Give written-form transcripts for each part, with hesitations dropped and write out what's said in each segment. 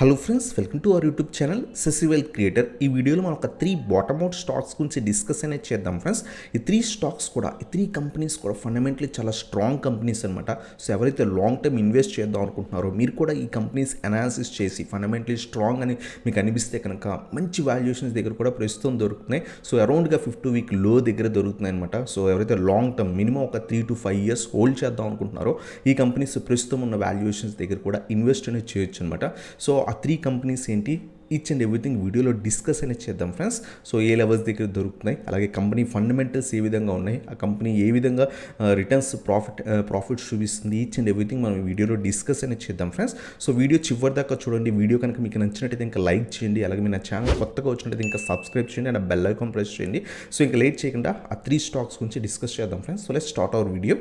Hello friends, welcome to our YouTube channel Sasi wealth creator. ఈ వీడియోలో మనం ఒక 3 బాటమ్ అవుట్ స్టాక్స్ గురించి డిస్కస్ అనేది చేద్దాం ఫ్రెండ్స్. ఈ 3 కంపెనీస్ కూడా ఫండమెంటలీ చాలా స్ట్రాంగ్ కంపెనీస్ అనమాట. సో ఎవరైతే లాంగ్ టర్మ్ ఇన్వెస్ట్ చేద్దాం అనుకుంటున్నారో మీరు కూడా ఈ కంపెనీస్ అనాలిసిస్ చేసి ఫండమెంటలీ స్ట్రాంగ్ అని మీకు అనిపిస్తే కనుక మంచి వాల్యుయేషన్స్ దగ్గర కూడా ప్రస్తుతం దొరుకుతున్నాయి. సో అరౌండ్గా 50 వీక్ లో దగ్గర దొరుకుతున్నాయి అనమాట. సో ఎవరైతే లాంగ్ టర్మ్ మినిమం ఒక 3 to 5 years హోల్డ్ చేద్దాం అనుకుంటున్నారో ఈ కంపెనీస్ ప్రస్తుతం ఉన్న వాల్యుయేషన్స్ దగ్గర కూడా ఇన్వెస్ట్ అనేది చేయొచ్చు అనమాట. సో ఆ 3 కంపెనీస్ ఏంటి, ఈచ్ అండ్ ఎవ్రీథింగ్ వీడియోలో డిస్కస్ అనేది చేద్దాం ఫ్రెండ్స్. సో ఏ లెవెల్స్ దగ్గర దొరుకుతున్నాయి, అలాగే కంపెనీ ఫండమెంటల్స్ ఏ విధంగా ఉన్నాయి, ఆ కంపెనీ ఏ విధంగా రిటర్న్స్ ప్రాఫిట్స్ చూపిస్తుంది, ఈచ్ అండ్ ఎవ్రీథింగ్ మనం వీడియోలో డిస్కస్ అనేది చేద్దాం ఫ్రెండ్స్. సో వీడియో చివరి దాకా చూడండి. వీడియో కనుక మీకు నచ్చినట్టయితే ఇంకా లైక్ చేయండి, అలాగే మీ నా ఛానల్ కొత్తగా వచ్చినట్టయితే ఇంకా సబ్స్క్రైబ్ చేయండి అండ్ బెల్ ఐకాన్ ప్రెస్ చేయండి. సో ఇంకా లేట్ చేయకుండా ఆ 3 స్టాక్స్ గురించి డిస్కస్ చేద్దాం friends. So let's start our video.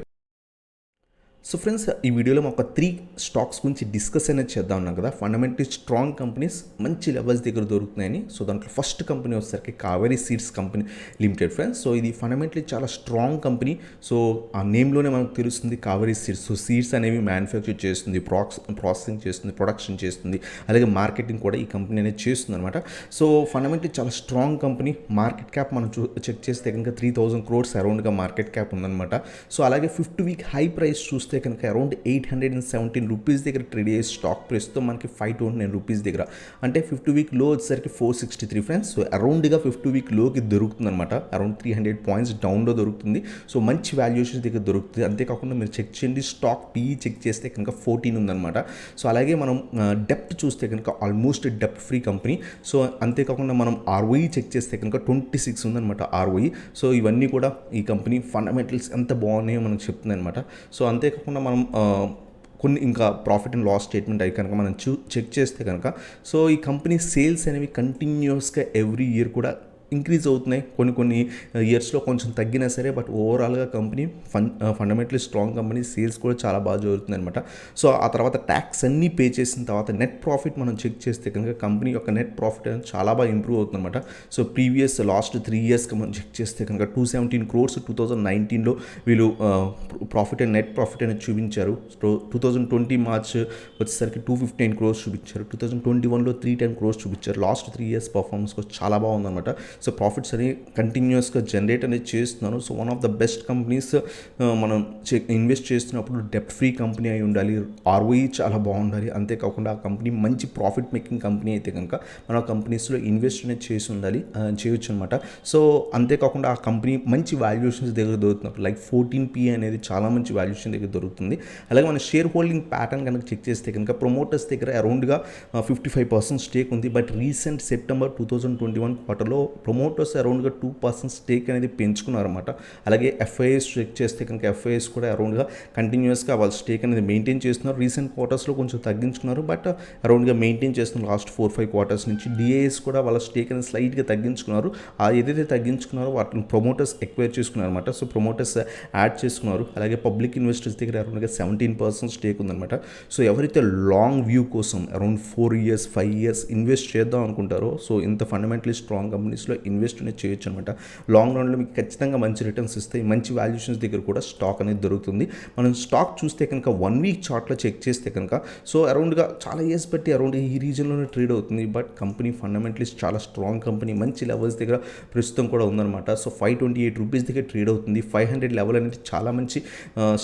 So friends, ఈ వీడియోలో ఒక 3 స్టాక్స్ గురించి డిస్కస్ అనేది చేద్దాం ఉన్నాం కదా. ఫండమెంటలీ స్ట్రాంగ్ కంపెనీస్ మంచి లెవెల్స్ దగ్గర దొరుకుతున్నాయని. సో దాంట్లో ఫస్ట్ కంపెనీ వచ్చేసరికి Kaveri seeds company limited friends. So ఇది ఫండమెంటలీ చాలా స్ట్రాంగ్ కంపెనీ. సో ఆ నేమ్లోనే మనకు తెలుస్తుంది కావేరీ సీడ్స్. సో సీడ్స్ అనేవి మ్యానుఫ్యాక్చర్ చేస్తుంది, ప్రాసెసింగ్ చేస్తుంది, ప్రొడక్షన్ చేస్తుంది, అలాగే మార్కెటింగ్ కూడా ఈ కంపెనీ అనేది చేస్తుంది అనమాట. సో ఫండమెంటలీ చాలా స్ట్రాంగ్ కంపెనీ. మార్కెట్ క్యాప్ మనం చెక్ చేస్తే కనుక 3000 crores అరౌండ్గా మార్కెట్ క్యాప్ ఉందన్నమాట. సో అలాగే 50 వీక్ హై ప్రైస్ చూస్తే కనుక అరౌండ్ 817 రూపీస్ దగ్గర ట్రేడ్ అయ్యే స్టాక్ ప్రస్తుతం మనకి 529 రూపీస్ దగ్గర, అంటే 50 వీక్ లో వచ్చేసరికి 463 ఫ్రెండ్స్. సో అరౌండ్గా 50 వీక్ లోకి దొరుకుతుంది అనమాట. అరౌండ్ 300 పాయింట్స్ డౌన్లో దొరుకుతుంది. సో మంచి వాల్యుయేషన్ దగ్గర దొరుకుతుంది. అంతేకాకుండా మీరు చెక్ చేయండి, స్టాక్ పీఈ చెక్ చేస్తే కనుక 14 ఉందన్నమాట. సో అలాగే మనం డెప్ట్ చూస్తే కనుక ఆల్మోస్ట్ డెప్ట్ ఫ్రీ కంపెనీ. సో అంతేకాకుండా మనం ఆర్ఓఈ చెక్ చేస్తే కనుక 26 ఉందన్నమాట ఆర్ఓఈ. సో ఇవన్నీ కూడా ఈ కంపెనీ ఫండమెంటల్స్ ఎంత బాగున్నాయో మనకు చెప్తుంది అనమాట. సో అంతేకాకుండా మనం కొన్ని ఇంకా ప్రాఫిట్ అండ్ లాస్ స్టేట్మెంట్ అవి కనుక మనం చెక్ చేస్తే కనుక సో ఈ కంపెనీ సేల్స్ అనేవి కంటిన్యూస్గా ఎవ్రీ ఇయర్ కూడా ఇంక్రీజ్ అవుతున్నాయి. కొన్ని ఇయర్స్లో కొంచెం తగ్గినా సరే, బట్ ఓవరాల్గా company fundamentally strong company. Sales కూడా చాలా బాగా జరుగుతుంది అనమాట. సో ఆ తర్వాత ట్యాక్స్ అన్నీ పే చేసిన తర్వాత నెట్ ప్రాఫిట్ మనం చెక్ చేస్తే కనుక కంపెనీ యొక్క నెట్ ప్రాఫిట్ అనేది చాలా బాగా ఇంప్రూవ్ అవుతుంది అనమాట. సో ప్రీవియస్ లాస్ట్ 3 yearsకి మనం చెక్ చేస్తే కనుక 217 crores 2019లో వీళ్ళు ప్రాఫిట్ అండ్ నెట్ ప్రాఫిట్ అనేది చూపించారు. సో 2020 మార్చ్ వచ్చేసరికి 215 crores చూపించారు. 2021లో 310 crores చూపించారు. లాస్ట్ 3 years పర్ఫార్మెన్స్ కూడా చాలా బాగుందన్నమాట. సో ప్రాఫిట్స్ అని కంటిన్యూస్గా జనరేట్ అనేది చేస్తున్నాను. So one of the best companies. మనం ఇన్వెస్ట్ చేస్తున్నప్పుడు డెప్ట్ ఫ్రీ కంపెనీ అయి ఉండాలి, ఆర్ఓఈ చాలా బాగుండాలి. అంతేకాకుండా ఆ కంపెనీ మంచి ప్రాఫిట్ మేకింగ్ కంపెనీ అయితే కనుక మనం ఆ కంపెనీస్లో ఇన్వెస్ట్ అనేది చేసి ఉండాలి, చేయొచ్చు అనమాట. సో అంతేకాకుండా ఆ కంపెనీ మంచి వాల్యుయేషన్స్ దగ్గర దొరుకుతున్నప్పుడు లైక్ 14p అనేది చాలా మంచి వాల్యుయేషన్ దగ్గర దొరుకుతుంది. అలాగే మన షేర్ హోల్డింగ్ ప్యాటర్న్ కనుక చెక్ చేస్తే కనుక ప్రమోటర్స్ దగ్గర అరౌండ్గా 55% స్టేక్ ఉంది. బట్ రీసెంట్ సెప్టెంబర్ 2021 క్వార్టర్లో ప్రమోటర్స్ అరౌండ్గా 2% స్టేక్ అనేది పెంచుకున్నారన్నమాట. అలాగే ఎఫ్ఐఎస్ చెక్ చేస్తే కనుక ఎఫ్ఐఎస్ కూడా అరౌండ్గా కంటిన్యూస్గా వాళ్ళ స్టేక్ అనేది మెయింటైన్ చేస్తున్నారు. రీసెంట్ క్వార్టర్స్లో కొంచెం తగ్గించుకున్నారు, బట్ అరౌండ్గా మెయింటైన్ చేస్తున్నారు లాస్ట్ 4-5 quarters నుంచి. డిఏఎస్ కూడా వాళ్ళ స్టేక్ అనేది స్లైట్గా తగ్గించుకున్నారు. ఆ ఏదైతే తగ్గించుకున్నారో వాటిని ప్రమోటర్స్ ఎక్వైర్ చేసుకున్నారు అనమాట. సో ప్రమోటర్స్ యాడ్ చేసుకున్నారు. అలాగే పబ్లిక్ ఇన్వెస్టర్స్ దగ్గర అరౌండ్గా 17% స్టేక్ ఉందన్నమాట. సో ఎవరైతే లాంగ్ వ్యూ కోసం అరౌండ్ 4 years 5 years ఇన్వెస్ట్ చేద్దాం అనుకుంటారో సో ఇంత ఫండమెంటలీ స్ట్రాంగ్ కంపెనీస్లో ఇన్వెస్ట్ అనేది చేయొచ్చు అనమాట. లాంగ్ రన్లో మీకు ఖచ్చితంగా మంచి రిటర్న్స్ ఇస్తాయి. మంచి వాల్యుయేషన్స్ దగ్గర కూడా స్టాక్ అనేది దొరుకుతుంది. మనం స్టాక్ చూస్తే కనుక 1 week చార్ట్లో చెక్ చేస్తే కనుక సో అరౌండ్గా చాలా ఇయర్స్ బట్టి అరౌండ్ ఈ రీజన్లోనే ట్రేడ్ అవుతుంది. బట్ కంపెనీ ఫండమెంటలీ చాలా స్ట్రాంగ్ కంపెనీ, మంచి లెవెల్స్ దగ్గర ప్రస్తుతం కూడా ఉందన్నమాట. సో 528 రూపీస్ దగ్గర ట్రేడ్ అవుతుంది. 500 లెవెల్ అనేది చాలా మంచి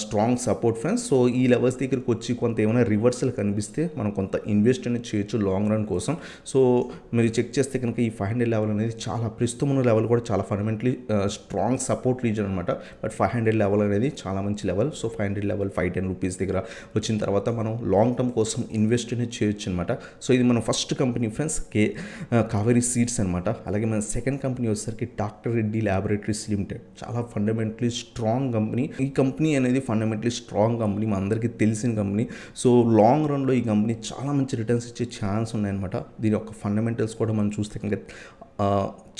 స్ట్రాంగ్ సపోర్ట్ ఫ్రెండ్స్. సో ఈ లెవెల్స్ దగ్గరికి వచ్చి కొంత ఏమైనా రివర్సల్ కనిపిస్తే మనం కొంత ఇన్వెస్ట్ అనేది చేయొచ్చు లాంగ్ రన్ కోసం. సో మీరు చెక్ చేస్తే కనుక ఈ 500 లెవెల్ అనేది చాలా ప్రస్తుతం ఉన్న లెవెల్ కూడా చాలా ఫండమెంటలీ స్ట్రాంగ్ సపోర్ట్ రీజన్ అనమాట. బట్ 500 లెవెల్ అనేది చాలా మంచి లెవెల్. సో 500 లెవెల్ 510 రూపీస్ దగ్గర వచ్చిన తర్వాత మనం లాంగ్ టర్మ్ కోసం ఇన్వెస్ట్ అనేది చేయొచ్చు అనమాట. సో ఇది మన first company friends, Kaveri seeds అనమాట. అలాగే మన సెకండ్ కంపెనీ వచ్చేసరికి డాక్టర్ రెడ్డి ల్యాబొరేటరీస్ లిమిటెడ్. చాలా ఫండమెంటలీ స్ట్రాంగ్ కంపెనీ. ఈ కంపెనీ అనేది ఫండమెంటలీ స్ట్రాంగ్ కంపెనీ, మన అందరికీ తెలిసిన కంపెనీ. సో లాంగ్ రన్లో ఈ కంపెనీ చాలా మంచి రిటర్న్స్ ఇచ్చే ఛాన్స్ ఉన్నాయన్నమాట. దీని యొక్క ఫండమెంటల్స్ కూడా మనం చూస్తే కనుక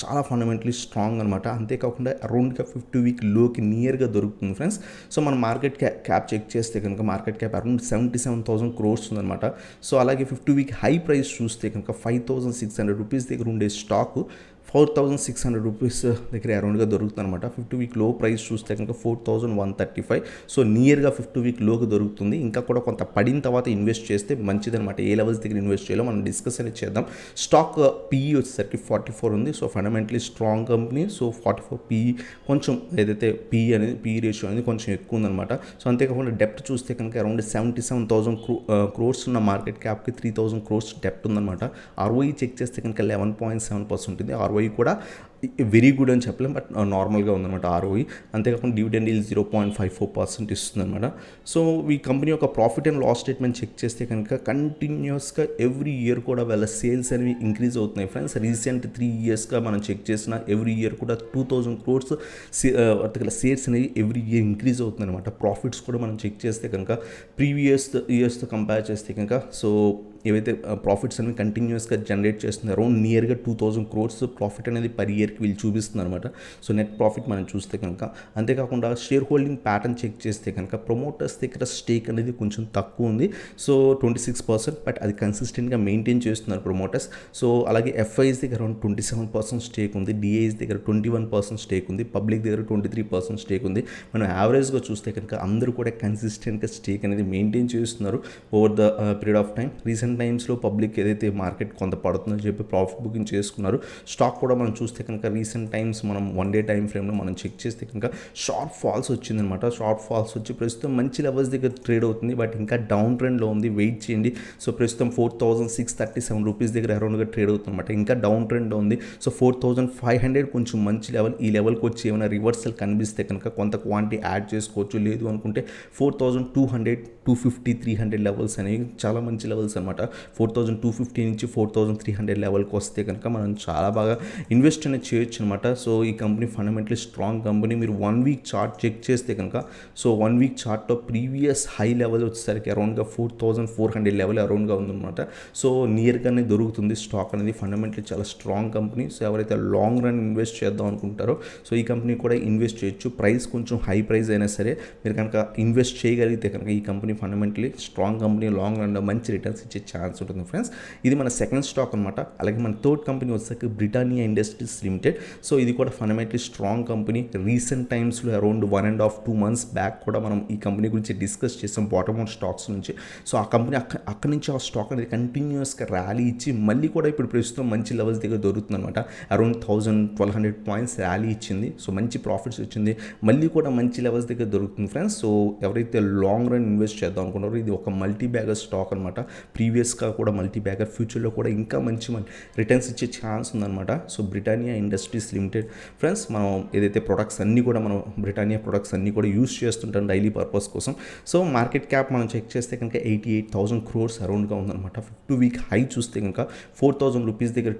చాలా ఫండమెంటలీ స్ట్రాంగ్ అనమాట. అంతేకాకుండా అరౌండ్గా 50 వీక్ లోకి నియర్గా దొరుకుతుంది ఫ్రెండ్స్. సో మన మార్కెట్ క్యాప్ చెక్ చేస్తే కనుక మార్కెట్ క్యాప్ అరౌండ్ 77,000 crores ఉందన్నమాట. సో అలాగే 50 వీక్ హై ప్రైస్ చూస్తే కనుక 5,600 రూపీస్ దగ్గర ఉండే స్టాక్ ₹4,600 దగ్గర అరౌండ్గా దొరుకుతుంది అనమాట. 50 వీక్ లో ప్రైస్ చూస్తే కనుక 4,135. సో నియర్గా 50 వీక్ లోకి దొరుకుతుంది. ఇంకా కూడా కొంత పడిన తర్వాత ఇన్వెస్ట్ చేస్తే మంచిదనమాట. ఏ లెవెల్స్ దగ్గర ఇన్వెస్ట్ చేయాలో మనం డిస్కస్ అనేది చేద్దాం. స్టాక్ పీఈ వచ్చేసరికి 44 ఉంది. So fundamentally strong company. So 44 PE కొంచెం ఏదైతే పీఈ అనేది పీఈ రేషియో అనేది కొంచెం ఎక్కువ ఉందన్నమాట. సో అంతేకాకుండా డెప్ట్ చూస్తే కనుక అరౌండ్ 77,000 crores ఉన్న మార్కెట్ క్యాప్కి 3,000 crores డెప్ట్ ఉందన్నమాట. ఆర్ఓఈ చెక్ చేస్తే కనుక 11.7% ఉంటుంది. ఆర్ఓఈ కూడా వెరీ గుడ్ అని చెప్పలేం, బట్ నార్మల్గా ఉందన్నమాట ఆర్ఓఈ. అంతేకాకుండా డివిడెండ్ ఈల్డ్ 0.54% ఇస్తుందన్నమాట. సో ఈ కంపెనీ యొక్క profit and loss statement check చేస్తే కనుక కంటిన్యూస్గా ఎవ్రీ ఇయర్ కూడా వాళ్ళ సేల్స్ అనేవి ఇంక్రీజ్ అవుతున్నాయి ఫ్రెండ్స్. రీసెంట్ 3 yearsగా మనం చెక్ చేసిన ఎవ్రీ ఇయర్ కూడా 2,000 crores వర్తికల సేల్స్ అనేవి ఎవ్రీ ఇయర్ ఇంక్రీజ్ అవుతుంది అనమాట. ప్రాఫిట్స్ కూడా మనం చెక్ చేస్తే కనుక ప్రీవియస్ ఇయర్స్తో కంపేర్ చేస్తే కనుక సో ఏవైతే ప్రాఫిట్స్ అనేవి కంటిన్యూస్గా జనరేట్ చేస్తున్నారు అరౌండ్ నియర్గా 2,000 crores ప్రాఫిట్ అనేది పర్ ఇయర్కి వీళ్ళు చూపిస్తున్నారు అనమాట. సో నెట్ ప్రాఫిట్ మనం చూస్తే కనుక అంతేకాకుండా షేర్ హోల్డింగ్ ప్యాటర్న్ చెక్ చేస్తే కనుక ప్రమోటర్స్ దగ్గర స్టేక్ అనేది కొంచెం తక్కువ ఉంది. సో 26%, బట్ అది కన్సిస్టెంట్గా మెయింటైన్ చేస్తున్నారు ప్రమోటర్స్. సో అలాగే ఎఫ్ఐస్ దగ్గర అరౌండ్ 27% స్టేక్ ఉంది. డిఐస్ దగ్గర 21% స్టేక్ ఉంది. పబ్లిక్ దగ్గర 23% స్టేక్ ఉంది. మనం యావరేజ్గా చూస్తే కనుక అందరూ కూడా కన్సిస్టెంట్గా స్టేక్ అనేది మెయింటైన్ చేస్తున్నారు over the period of time. Recent టైమ్స్లో పబ్లిక్ ఏదైతే మార్కెట్ కొంత పడుతుందని చెప్పి ప్రాఫిట్ బుకింగ్ చేసుకున్నారు. స్టాక్ కూడా మనం చూస్తే కనుక రీసెంట్ టైమ్స్ మనం 1 day టైం ఫ్రేమ్లో మనం చెక్ చేస్తే కనుక షార్ట్ ఫాల్స్ వచ్చిందనమాట. షార్ట్ ఫాల్స్ వచ్చి ప్రస్తుతం మంచి లెవెల్స్ దగ్గర ట్రేడ్ అవుతుంది, బట్ ఇంకా డౌన్ ట్రెండ్లో ఉంది. వెయిట్ చేయండి. సో ప్రస్తుతం ₹4,637 దగ్గర అరౌండ్గా ట్రేడ్ అవుతుందన్నమాట. ఇంకా డౌన్ ట్రెండ్లో ఉంది. సో 4,500 కొంచెం మంచి లెవెల్. ఈ లెవెల్కి వచ్చి ఏమైనా రివర్సల్ కనిపిస్తే కనుక కొంత క్వాంటిటీ యాడ్ చేసుకోవచ్చు. లేదు అనుకుంటే 4,200, 250, 300 లెవెల్స్ అనేవి చాలా మంచి లెవెల్స్ అనమాట. 4,250 నుంచి 4,300 లెవెల్కి వస్తే కనుక మనం చాలా బాగా ఇన్వెస్ట్ అనేది చేయొచ్చు అనమాట. సో ఈ కంపెనీ ఫండమెంటలీ స్ట్రాంగ్ కంపెనీ. మీరు 1 week చార్ట్ చెక్ చేస్తే కనుక సో 1 week చార్ట్లో ప్రీవియస్ హై లెవెల్ వచ్చేసరికి అరౌండ్గా 4,400 లెవెల్ అరౌండ్గా ఉందన్నమాట. సో నియర్గానే దొరుకుతుంది స్టాక్ అనేది. ఫండమెంటలీ చాలా స్ట్రాంగ్ కంపెనీ. సో ఎవరైతే లాంగ్ రన్ ఇన్వెస్ట్ చేద్దాం అనుకుంటారో సో ఈ కంపెనీ కూడా ఇన్వెస్ట్ చేయొచ్చు. ప్రైస్ కొంచెం హై ప్రైస్ అయినా సరే మీరు కనుక ఇన్వెస్ట్ చేయగలిగితే కనుక ఈ company fundamentally strong company, long రన్లో మంచి రిటర్న్స్ ఇచ్చే ఛాన్స్ ఉంటుంది ఫ్రెండ్స్. ఇది మన సెకండ్ స్టాక్ అనమాట. అలాగే మన థర్డ్ కంపెనీ వచ్చేసరికి బ్రిటానియా ఇండస్ట్రీస్ లిమిటెడ్. సో ఇది కూడా ఫండమెంటలీ స్ట్రాంగ్ కంపెనీ. రీసెంట్ టైమ్స్లో అరౌండ్ 1.5-2 months బ్యాక్ కూడా మనం ఈ కంపెనీ గురించి డిస్కస్ చేసాం బాటమ్ అవుట్ స్టాక్స్ నుంచి. సో ఆ కంపెనీ అక్కడి నుంచి ఆ స్టాక్ అనేది కంటిన్యూస్గా ర్యాలీ ఇచ్చి మళ్ళీ కూడా ఇప్పుడు ప్రస్తుతం మంచి లెవెల్స్ దగ్గర దొరుకుతుంది అనమాట. అరౌండ్ 1,200 points ర్యాలీ ఇచ్చింది. సో మంచి ప్రాఫిట్స్ వచ్చింది. మళ్ళీ కూడా మంచి లెవెల్స్ దగ్గర దొరుకుతుంది ఫ్రెండ్స్. సో ఎవరైతే లాంగ్ రన్ ఇన్వెస్ట్ చేద్దాం అనుకున్నారో ఇది ఒక మల్టీ బ్యాగర్ స్టాక్ అనమాట. ప్రీవియస్గా కూడా మల్టీ బ్యాగర్, ఫ్యూచర్లో కూడా ఇంకా మంచి రిటర్న్స్ ఇచ్చే ఛాన్స్ ఉందన్నమాట. So Britannia industries limited friends, మనం ఏదైతే ప్రొడక్ట్స్ అన్నీ కూడా మనం బ్రిటానియా ప్రొడక్ట్స్ అన్నీ కూడా యూస్ చేస్తుంటాం డైలీ పర్పస్ కోసం. సో మార్కెట్ క్యాప్ మనం చెక్ చేస్తే కనుక 88,000 crores అరౌండ్గా ఉందన్నమాట. 50 week హై చూస్తే కనుక 4,000 rupees దగ్గర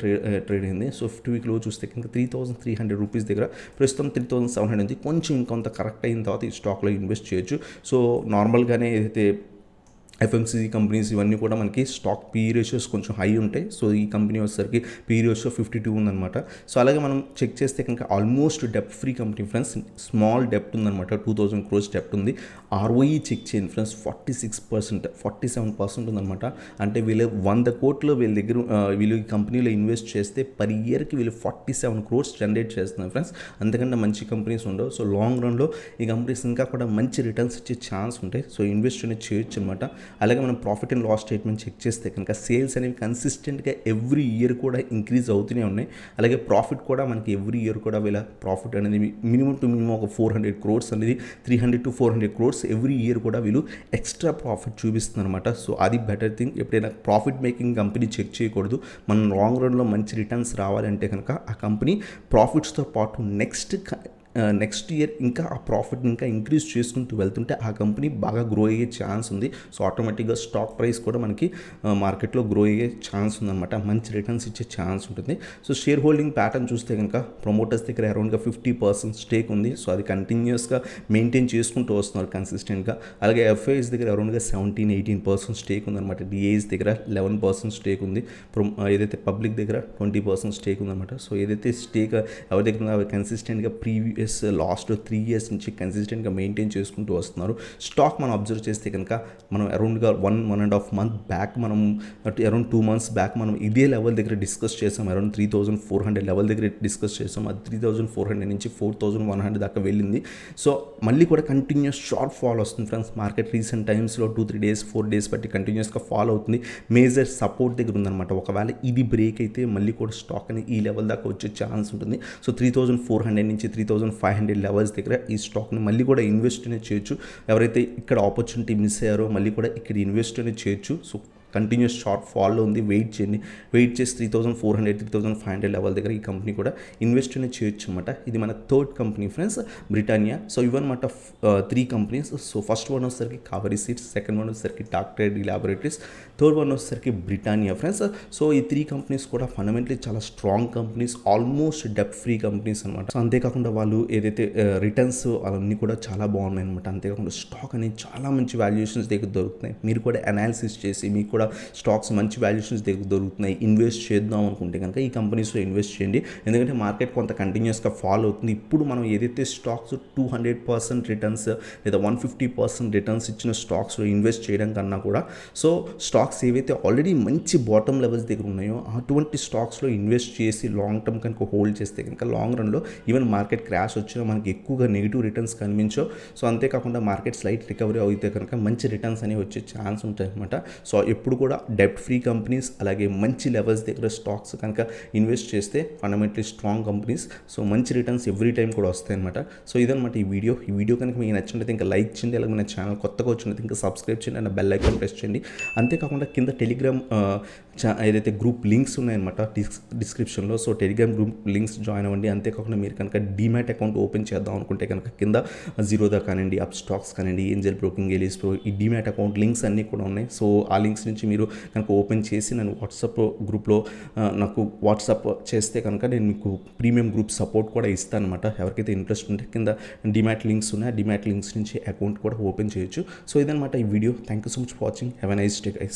ట్రేడ్ అయింది. సో 50 week లో చూస్తే కనుక 3,300 rupees దగ్గర, ప్రస్తుతం 3,700 ఉంది. కొంచెం ఇంకొంత కరెక్ట్ అయిన తర్వాత ఈ స్టాక్లో ఇన్వెస్ట్ చేయొచ్చు. సో నార్మల్గానే ఏదైతే ఎఫ్ఎంసీజీ కంపెనీస్ ఇవన్నీ కూడా మనకి స్టాక్ పీ రేషియోస్ కొంచెం హై ఉంటాయి. సో ఈ కంపెనీ వచ్చేసరికి పీ రేషియో 52 ఉందన్నమాట. సో అలాగే మనం చెక్ చేస్తే కనుక ఆల్మోస్ట్ డెప్ట్ ఫ్రీ కంపెనీ ఫ్రెండ్స్. స్మాల్ డెప్ట్ ఉందన్నమాట. 2,000 crores డెప్ట్ ఉంది. ఆర్ఓఈ చెక్ చేయండి ఫ్రెండ్స్, 46%, 47% ఉందన్నమాట. అంటే వీళ్ళు 100 కోట్లు వీళ్ళ దగ్గర వీళ్ళు ఈ కంపెనీలో ఇన్వెస్ట్ చేస్తే పర్ ఇయర్కి వీళ్ళు 47 crores జనరేట్ చేస్తున్నారు ఫ్రెండ్స్. అంతకంటే మంచి కంపెనీస్ ఉండవు. సో లాంగ్ రన్లో ఈ కంపెనీస్ ఇంకా కూడా మంచి రిటర్న్స్ ఇచ్చే ఛాన్స్ ఉంటాయి. సో ఇన్వెస్ట్ అనేది చేయొచ్చు అనమాట. అలాగే మనం profit and loss statement check చేస్తే కనుక సేల్స్ అనేవి కన్సిస్టెంట్గా ఎవ్రీ ఇయర్ కూడా ఇంక్రీజ్ అవుతూనే ఉన్నాయి. అలాగే ప్రాఫిట్ కూడా మనకి ఎవ్రీ ఇయర్ కూడా వీళ్ళ ప్రాఫిట్ అనేది మినిమం టు మినిమం ఒక 400 crores అనేది 300 to 400 crores ఎవ్రీ ఇయర్ కూడా వీళ్ళు ఎక్స్ట్రా ప్రాఫిట్ చూపిస్తుంది అనమాట. సో అది బెటర్ థింగ్. ఎప్పుడైనా ప్రాఫిట్ మేకింగ్ కంపెనీ చెక్ చేయకూడదు. మనం లాంగ్ రన్లో మంచి రిటర్న్స్ రావాలంటే కనుక ఆ కంపెనీ ప్రాఫిట్స్తో పాటు నెక్స్ట్ ఇయర్ ఇంకా ఆ ప్రాఫిట్ని ఇంకా ఇంక్రీజ్ చేసుకుంటూ వెళ్తుంటే ఆ కంపెనీ బాగా గ్రో అయ్యే ఛాన్స్ ఉంది. సో ఆటోమేటిక్గా స్టాక్ ప్రైస్ కూడా మనకి మార్కెట్లో గ్రో అయ్యే ఛాన్స్ ఉందన్నమాట. మంచి రిటర్న్స్ ఇచ్చే ఛాన్స్ ఉంటుంది. సో షేర్ హోల్డింగ్ ప్యాటర్న్ చూస్తే కనుక ప్రమోటర్స్ దగ్గర అరౌండ్గా 50% స్టేక్ ఉంది. సో అది కంటిన్యూస్గా మెయింటైన్ చేసుకుంటూ వస్తున్నారు కన్సిస్టెంట్గా. అలాగే ఎఫ్ఐఎస్ దగ్గర అరౌండ్గా 17-18% స్టేక్ ఉందన్నమాట. డిఐస్ దగ్గర 11% స్టేక్ ఉంది. ఏదైతే పబ్లిక్ దగ్గర 20% స్టేక్ ఉందన్నమాట. సో ఏదైతే స్టేక్ ఎవరి దగ్గర అవి కన్సిస్టెంట్గా ప్రీవియస్ లాస్ట్ 3 ఇయర్స్ నుంచి కన్సిస్టెంట్గా మెయింటైన్ చేసుకుంటూ వస్తున్నారు. స్టాక్ మనం అబ్జర్వ్ చేస్తే కనుక మనం అరౌండ్గా 1.5 మంత్ బ్యాక్ మనం అరౌండ్ 2 మంత్స్ బ్యాక్ మనం ఇదే లెవెల్ దగ్గర డిస్కస్ చేసాం. అరౌండ్ 3400 లెవెల్ దగ్గర డిస్కస్ చేసాం. అది 3400 నుంచి 4100 దాకా వెళ్ళింది. సో మళ్ళీ కూడా కంటిన్యూస్ షార్ట్ ఫాల్ వస్తుంది ఫ్రెండ్స్. మార్కెట్ రీసెంట్ టైమ్స్లో 2-3 డేస్ 4 డేస్ బట్టి కంటిన్యూస్గా ఫాల్ అవుతుంది. మేజర్ సపోర్ట్ దగ్గర ఉందన్నమాట. ఒకవేళ ఇది బ్రేక్ అయితే మళ్ళీ కూడా స్టాక్ అనేది ఈ లెవెల్ దాకా వచ్చే ఛాన్స్ ఉంటుంది. సో 3400 నుంచి 3500 లెవెల్స్ దగ్గర ఈ స్టాక్ని మళ్ళీ కూడా ఇన్వెస్ట్ అనేది చేయొచ్చు. ఎవరైతే ఇక్కడ ఆపర్చునిటీ మిస్ అయ్యారో మళ్ళీ కూడా ఇక్కడ ఇన్వెస్ట్ అనేది చేయొచ్చు. సో కంటిన్యూస్ షార్ట్ ఫాల్లో ఉంది. వెయిట్ చేయండి. వెయిట్ చేసి 3400 3500 లెవెల్ దగ్గర ఈ కంపెనీ కూడా ఇన్వెస్ట్ అనేది చేయొచ్చు అనమాట. ఇది మన third company friends, Britannia. So ఇవన్నమాట 3 కంపెనీస్. సో ఫస్ట్ వన్ వచ్చేసరికి కావేరీ సీడ్స్, సెకండ్ వన్ వచ్చేసరికి డాక్టర్ ల్యాబొరేటరీస్, థర్డ్ వన్ వచ్చేసరికి బ్రిటానియా ఫ్రెండ్స్. సో ఈ 3 కంపెనీస్ కూడా ఫండమెంటలీ చాలా స్ట్రాంగ్ కంపెనీస్, ఆల్మోస్ట్ డెప్ట్ ఫ్రీ కంపెనీస్ అనమాట. సో అంతేకాకుండా వాళ్ళు ఏదైతే రిటర్న్స్ అవన్నీ కూడా చాలా బాగున్నాయి అనమాట. అంతేకాకుండా స్టాక్ అనేది చాలా మంచి వాల్యుయేషన్స్ దగ్గర దొరుకుతున్నాయి. మీరు కూడా అనాలిసిస్ చేసి మీకు కూడా స్టాక్స్ మంచి వాల్యుయేషన్స్ దగ్గర దొరుకుతున్నాయి, ఇన్వెస్ట్ చేద్దాం అనుకుంటే కనుక ఈ కంపెనీస్లో ఇన్వెస్ట్ చేయండి. ఎందుకంటే మార్కెట్ కొంత కంటిన్యూస్గా ఫాల్ అవుతుంది. ఇప్పుడు మనం ఏదైతే స్టాక్స్ 200% రిటర్న్స్ లేదా 150% రిటర్న్స్ ఇచ్చిన స్టాక్స్లో ఇన్వెస్ట్ చేయడం కన్నా కూడా సో స్టాక్స్ ఏవైతే ఆల్రెడీ మంచి బాటమ్ లెవెల్స్ దగ్గర ఉన్నాయో అటువంటి స్టాక్స్లో ఇన్వెస్ట్ చేసి లాంగ్ టర్మ్ కనుక హోల్డ్ చేస్తే కనుక లాంగ్ రన్లో ఈవెన్ మార్కెట్ క్రాష్ వచ్చినా మనకి ఎక్కువగా నెగిటివ్ రిటర్న్స్ కనిపించవు. సో అంతేకాకుండా మార్కెట్ స్లైట్ రికవరీ అయితే కనుక మంచి రిటర్న్స్ అనేవి వచ్చే ఛాన్స్ ఉంటాయి అనమాట. సో ఎప్పుడు కూడా డెప్ట్ ఫ్రీ కంపెనీస్ అలాగే మంచి లెవెల్స్ దగ్గర స్టాక్స్ కనుక ఇన్వెస్ట్ చేస్తే ఫండమెంటలీ స్ట్రాంగ్ కంపెనీస్, సో మంచి రిటర్న్స్ ఎవ్రీ టైం కూడా వస్తాయి అనమాట. సో ఇదనమాట ఈ వీడియో కనుక మీకు నచ్చినట్లయితే ఇంకా లైక్ చేయండి. అలాగే మన ఛానల్ కొత్తగా వచ్చినట్లయితే ఇంకా సబ్స్క్రైబ్ చేయండి అండ్ బెల్ ఐకాన్ ప్రెస్ చేయండి. అంతేకాకుండా కింద టెలిగ్రామ్ ఏదైతే గ్రూప్ లింక్స్ ఉన్నాయన్నమాట డిస్క్రిప్షన్లో, so Telegram group links join అవ్వండి. అంతేకాకుండా మీరు కనుక డీమ్యాట్ అకౌంట్ ఓపెన్ చేద్దాం అనుకుంటే కనుక కింద జీరోదా కానివ్వండి, అప్ స్టాక్స్ కానివ్వండి, ఏంజల్ బ్రోకింగ్, ఎలీస్ ప్రో, ఈ డీమ్యాట్ అకౌంట్ లింక్స్ అన్నీ కూడా ఉన్నాయి. సో ఆ లింక్స్ నుంచి మీరు కనుక ఓపెన్ చేసి నన్ను వాట్సాప్ గ్రూప్లో నాకు వాట్సాప్ చేస్తే కనుక నేను మీకు ప్రీమియం గ్రూప్ సపోర్ట్ కూడా ఇస్తాను అనమాట. ఎవరికైతే ఇంట్రెస్ట్ ఉంటే కింద డిమాట్ లింక్స్ ఉన్నాయి, ఆ డిమాట్ లింక్స్ నుంచి అకౌంట్ కూడా ఓపెన్ చేయొచ్చు. సో ఇదనమాట ఈ video. Thank you so much for watching. Have a nice day guys.